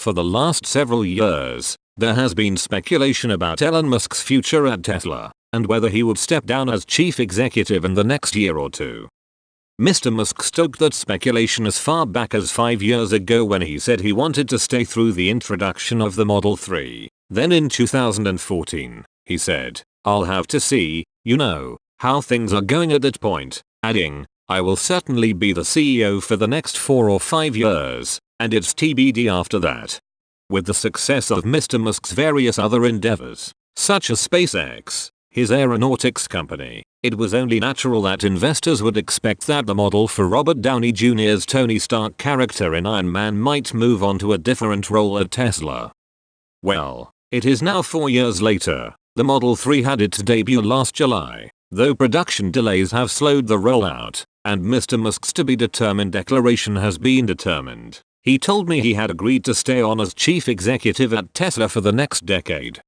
For the last several years, there has been speculation about Elon Musk's future at Tesla and whether he would step down as chief executive in the next year or two. Mr. Musk stoked that speculation as far back as 5 years ago when he said he wanted to stay through the introduction of the Model 3. Then in 2014, he said, "I'll have to see, how things are going at that point," adding, "I will certainly be the CEO for the next 4 or 5 years, and it's TBD after that." With the success of Mr. Musk's various other endeavors, such as SpaceX, his aeronautics company, it was only natural that investors would expect that the model for Robert Downey Jr.'s Tony Stark character in Iron Man might move on to a different role at Tesla. Well, it is now 4 years later. The Model 3 had its debut last July, though production delays have slowed the rollout, and Mr. Musk's to-be-determined declaration has been determined. He told me he had agreed to stay on as chief executive at Tesla for the next decade.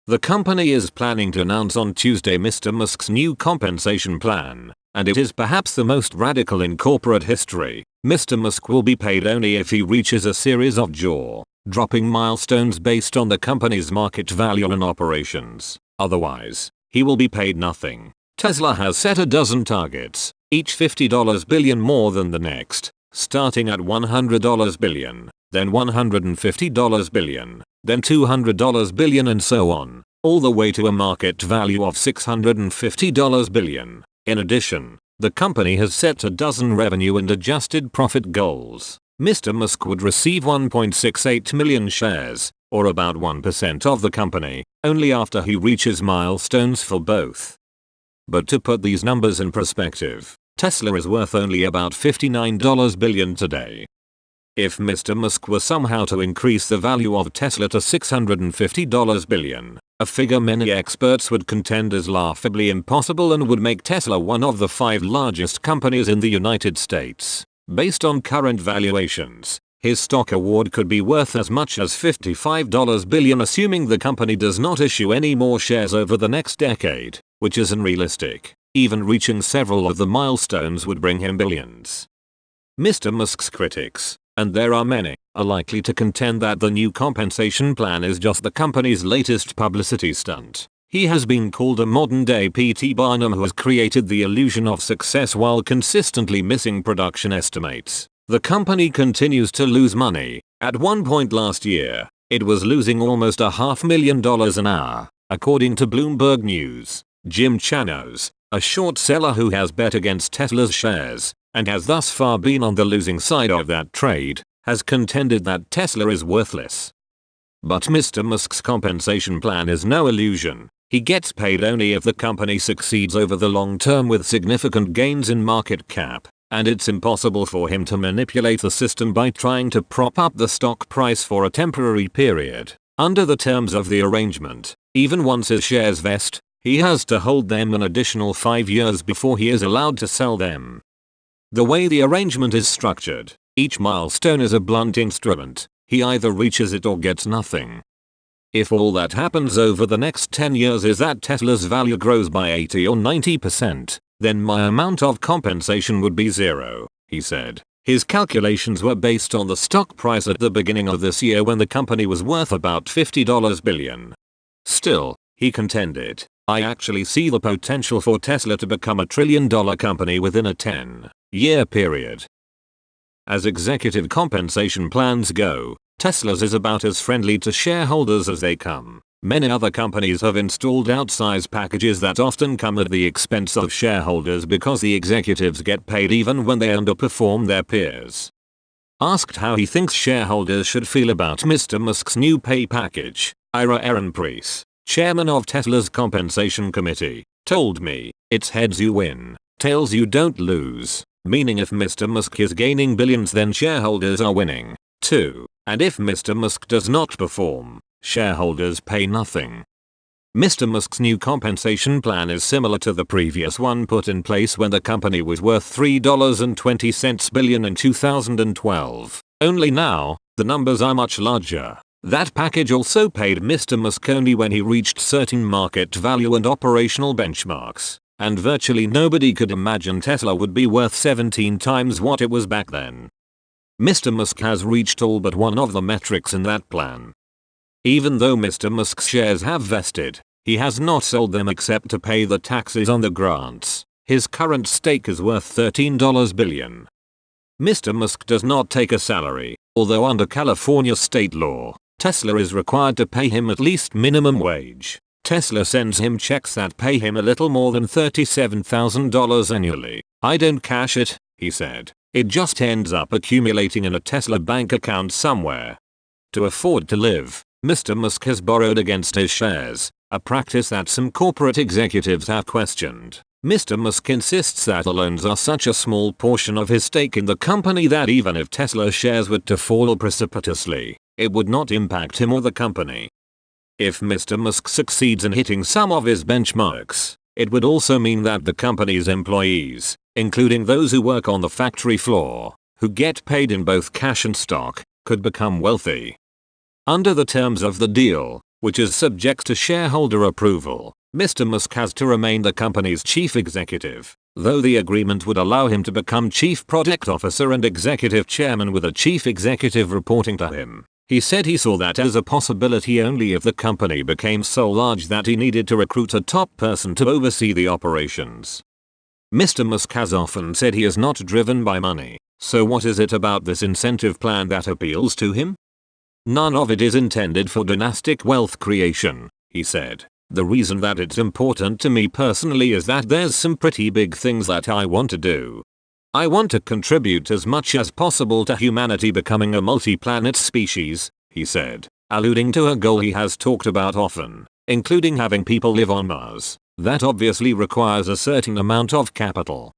The company is planning to announce on Tuesday Mr. Musk's new compensation plan, and it is perhaps the most radical in corporate history. Mr. Musk will be paid only if he reaches a series of jaw-dropping milestones based on the company's market value and operations. Otherwise, he will be paid nothing. Tesla has set a dozen targets, each $50 billion more than the next, starting at $100 billion, then $150 billion, then $200 billion and so on, all the way to a market value of $650 billion. In addition, the company has set a dozen revenue and adjusted profit goals. Mr. Musk would receive 1.68 million shares, or about 1% of the company, only after he reaches milestones for both. But to put these numbers in perspective, Tesla is worth only about $59 billion today. If Mr. Musk were somehow to increase the value of Tesla to $650 billion, a figure many experts would contend is laughably impossible and would make Tesla one of the 5 largest companies in the United States. Based on current valuations, his stock award could be worth as much as $55 billion, assuming the company does not issue any more shares over the next decade, which is unrealistic. Even reaching several of the milestones would bring him billions. Mr. Musk's critics, and there are many, are likely to contend that the new compensation plan is just the company's latest publicity stunt. He has been called a modern-day P.T. Barnum who has created the illusion of success while consistently missing production estimates. The company continues to lose money. At one point last year, it was losing almost $500,000 an hour, according to Bloomberg News. Jim Chanos, a short seller who has bet against Tesla's shares, and has thus far been on the losing side of that trade, has contended that Tesla is worthless. But Mr. Musk's compensation plan is no illusion. He gets paid only if the company succeeds over the long term with significant gains in market cap, and it's impossible for him to manipulate the system by trying to prop up the stock price for a temporary period. Under the terms of the arrangement, even once his shares vest, he has to hold them an additional 5 years before he is allowed to sell them. The way the arrangement is structured, each milestone is a blunt instrument. He either reaches it or gets nothing. If all that happens over the next 10 years is that Tesla's value grows by 80 or 90%, then my amount of compensation would be zero, he said. His calculations were based on the stock price at the beginning of this year when the company was worth about $50 billion. Still, he contended, I actually see the potential for Tesla to become a $1 trillion company within a 10-year period. As executive compensation plans go, Tesla's is about as friendly to shareholders as they come. Many other companies have installed outsized packages that often come at the expense of shareholders because the executives get paid even when they underperform their peers. Asked how he thinks shareholders should feel about Mr. Musk's new pay package, Ira Ehrenpreis, chairman of Tesla's compensation committee, told me, "It's heads you win, tails you don't lose." Meaning if Mr. Musk is gaining billions then shareholders are winning, too. And if Mr. Musk does not perform, shareholders pay nothing. Mr. Musk's new compensation plan is similar to the previous one put in place when the company was worth $3.20 billion in 2012. Only now, the numbers are much larger. That package also paid Mr. Musk only when he reached certain market value and operational benchmarks. And virtually nobody could imagine Tesla would be worth 17 times what it was back then. Mr. Musk has reached all but one of the metrics in that plan. Even though Mr. Musk's shares have vested, he has not sold them except to pay the taxes on the grants. His current stake is worth $13 billion. Mr. Musk does not take a salary, although under California state law, Tesla is required to pay him at least minimum wage. Tesla sends him checks that pay him a little more than $37,000 annually. "I don't cash it," he said. "It just ends up accumulating in a Tesla bank account somewhere." To afford to live, Mr. Musk has borrowed against his shares, a practice that some corporate executives have questioned. Mr. Musk insists that the loans are such a small portion of his stake in the company that even if Tesla shares were to fall precipitously, it would not impact him or the company. If Mr. Musk succeeds in hitting some of his benchmarks, it would also mean that the company's employees, including those who work on the factory floor, who get paid in both cash and stock, could become wealthy. Under the terms of the deal, which is subject to shareholder approval, Mr. Musk has to remain the company's chief executive, though the agreement would allow him to become chief project officer and executive chairman with a chief executive reporting to him. He said he saw that as a possibility only if the company became so large that he needed to recruit a top person to oversee the operations. Mr. Musk has often said he is not driven by money, so what is it about this incentive plan that appeals to him? "None of it is intended for dynastic wealth creation," he said. "The reason that it's important to me personally is that there's some pretty big things that I want to do. I want to contribute as much as possible to humanity becoming a multi-planet species," he said, alluding to a goal he has talked about often, including having people live on Mars. That obviously requires a certain amount of capital.